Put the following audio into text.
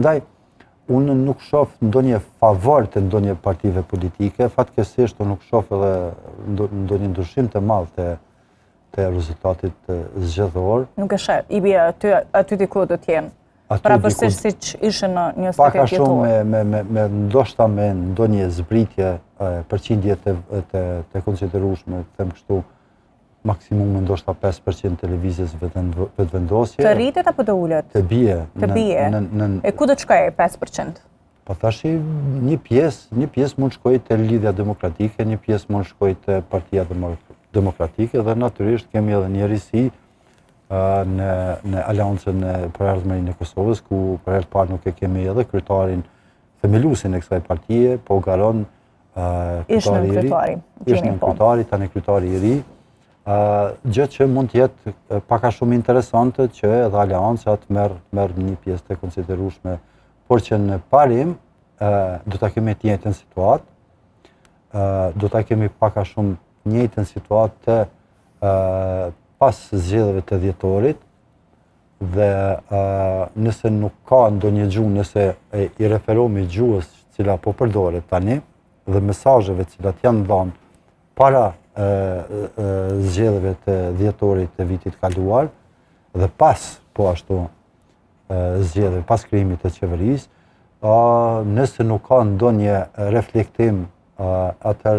Ndaj, unë nuk shoh ndonjë favor të ndonjë partive politike, fatkeqësisht unë nuk shoh edhe ndonjë ndryshim të madh të rezultatit zgjedhor. Nuk e sheh, i bie aty diku do të jenë. Pavarësisht siç ishte në 28 vjetor. Paka shumë ndoshta me ndonjë zbritje përqindje të konsiderueshme, them kështu, maksimum ndoshta 5% televizjes vetëvendosje. Të rritet apo të ulet? Të bie. Të bie. E ku do të shkojë 5%? Po thash një pjesë mund shkojë te Lidhja Demokratike, një pjesë mund shkojë te Partia Demokratike dhe natyrisht kemi edhe njërisi në Aleancën për Ardhmërinë e Kosovës, ku për herë të parë nuk e kemi edhe kryetarin themeluesin e kësaj partie, po garon kryetari, tani kryetari i ri. Gjë që mund të jetë paka shumë interesante që edhe aleancat merr një pjesë të konsiderueshme, por që në parim do ta kemi të njëjtën situatë, do ta kemi paka shumë njëjtën situatë të pas zgjedhjeve të dhjetorit dhe nëse nuk ka ndonjë gjuhë, nëse i referohemi gjuhës cila po përdoret tani dhe mesazheve të cilat janë dhënë para zgjedhjeve të dhjetorit të vitit kaluar dhe pas po ashtu zgjedhjeve pas krijimit të qeverisë, nëse nuk ka ndonjë reflektim atëherë